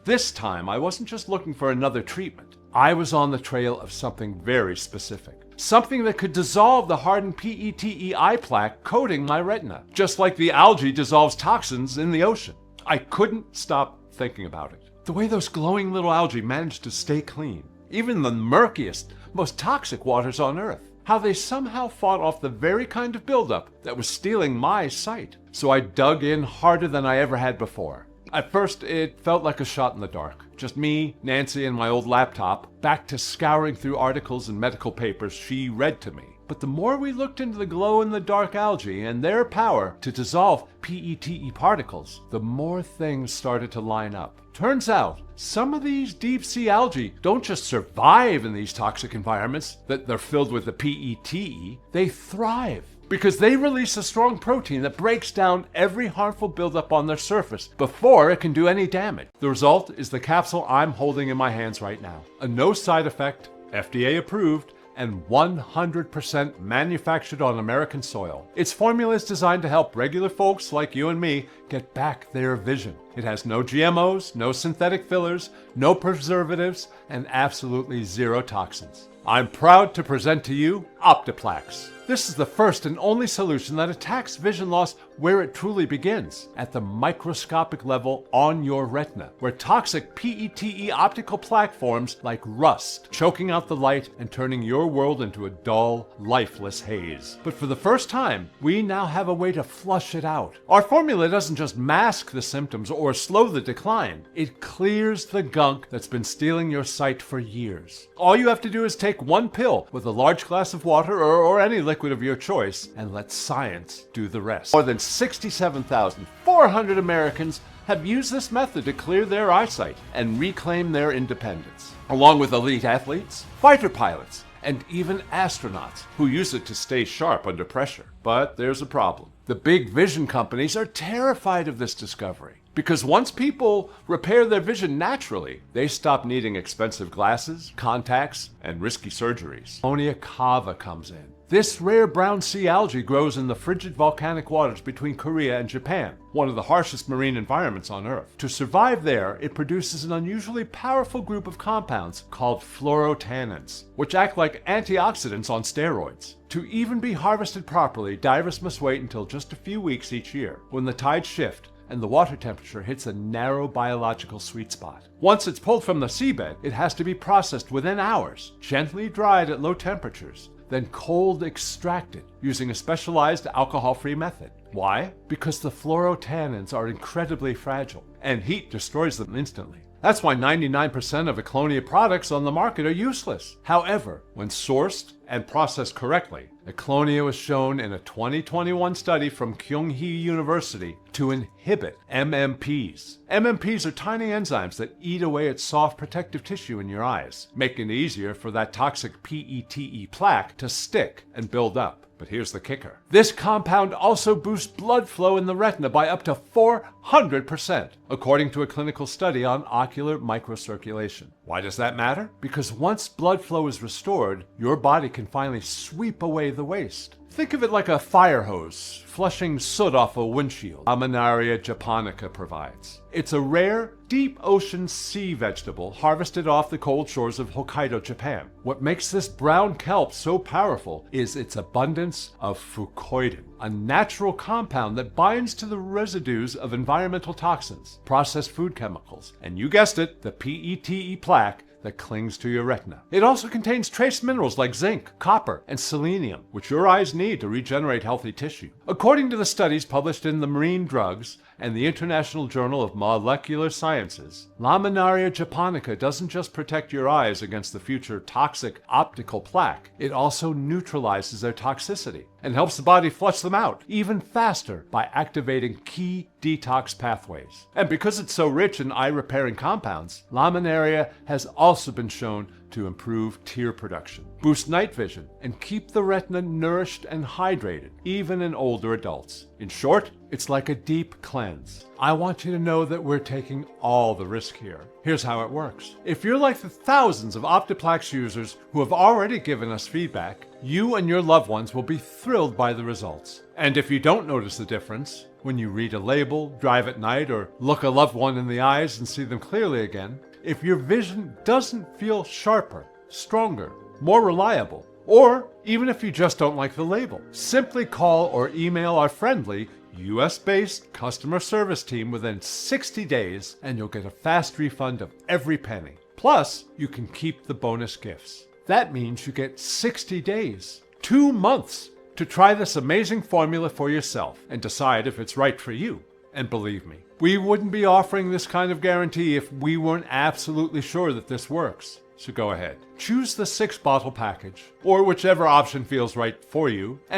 this time, I wasn't just looking for another treatment. I was on the trail of something very specific. Something that could dissolve the hardened PETE eye plaque coating my retina, just like the algae dissolves toxins in the ocean. I couldn't stop thinking about it. The way those glowing little algae managed to stay clean, even the murkiest, most toxic waters on Earth. How they somehow fought off the very kind of buildup that was stealing my sight. So I dug in harder than I ever had before. At first, it felt like a shot in the dark. Just me, Nancy, and my old laptop, back to scouring through articles and medical papers she read to me. But the more we looked into the glow-in-the-dark algae and their power to dissolve PETE particles, the more things started to line up. Turns out, some of these deep-sea algae don't just survive in these toxic environments that they're filled with the PETE, they thrive. Because they release a strong protein that breaks down every harmful buildup on their surface before it can do any damage. The result is the capsule I'm holding in my hands right now. A no side effect, FDA-approved, and 100% manufactured on American soil. Its formula is designed to help regular folks like you and me get back their vision. It has no GMOs, no synthetic fillers, no preservatives, and absolutely zero toxins. I'm proud to present to you OptiPlax. This is the first and only solution that attacks vision loss where it truly begins, at the microscopic level on your retina, where toxic PETE optical plaque forms like rust, choking out the light and turning your world into a dull, lifeless haze. But for the first time, we now have a way to flush it out. Our formula doesn't just mask the symptoms or slow the decline, it clears the gunk that's been stealing your sight for years. All you have to do is take one pill with a large glass of water or any liquid of your choice and let science do the rest. More than 67,400 Americans have used this method to clear their eyesight and reclaim their independence, along with elite athletes, fighter pilots, and even astronauts who use it to stay sharp under pressure. But there's a problem. The big vision companies are terrified of this discovery. Because once people repair their vision naturally, they stop needing expensive glasses, contacts, and risky surgeries. Eonia Cava comes in. This rare brown sea algae grows in the frigid volcanic waters between Korea and Japan, one of the harshest marine environments on Earth. To survive there, it produces an unusually powerful group of compounds called fluorotannins, which act like antioxidants on steroids. To even be harvested properly, divers must wait until just a few weeks each year, when the tides shift and the water temperature hits a narrow biological sweet spot. Once it's pulled from the seabed, it has to be processed within hours, gently dried at low temperatures, then cold extracted using a specialized alcohol-free method. Why? Because the fluorotannins are incredibly fragile, and heat destroys them instantly. That's why 99% of Eonia products on the market are useless. However, when sourced and processed correctly, Eonia was shown in a 2021 study from Kyunghee University to inhibit MMPs. MMPs are tiny enzymes that eat away at soft protective tissue in your eyes, making it easier for that toxic PETE plaque to stick and build up. But here's the kicker. This compound also boosts blood flow in the retina by up to 400%, according to a clinical study on ocular microcirculation. Why does that matter? Because once blood flow is restored, your body can finally sweep away the waste. Think of it like a fire hose flushing soot off a windshield. Laminaria japonica provides. It's a rare, deep ocean sea vegetable harvested off the cold shores of Hokkaido, Japan. What makes this brown kelp so powerful is its abundance of fucoidin, a natural compound that binds to the residues of environmental toxins, processed food chemicals, and you guessed it, the PETE plaque that clings to your retina. It also contains trace minerals like zinc, copper, and selenium, which your eyes need to regenerate healthy tissue. According to the studies published in the Marine Drugs and the International Journal of Molecular Sciences, Laminaria japonica doesn't just protect your eyes against the future toxic optical plaque, it also neutralizes their toxicity and helps the body flush them out even faster by activating key detox pathways. And because it's so rich in eye-repairing compounds, Laminaria has also been shown to improve tear production, boost night vision, and keep the retina nourished and hydrated, even in older adults. In short, it's like a deep cleanse. I want you to know that we're taking all the risk here. Here's how it works. If you're like the thousands of OptiPlax users who have already given us feedback, you and your loved ones will be thrilled by the results. And if you don't notice the difference, when you read a label, drive at night, or look a loved one in the eyes and see them clearly again, if your vision doesn't feel sharper, stronger, more reliable, or even if you just don't like the label, simply call or email our friendly US-based customer service team within 60 days and you'll get a fast refund of every penny. Plus, you can keep the bonus gifts. That means you get 60 days, 2 months, to try this amazing formula for yourself and decide if it's right for you. And believe me, we wouldn't be offering this kind of guarantee if we weren't absolutely sure that this works. So go ahead, choose the 6-bottle package, or whichever option feels right for you, and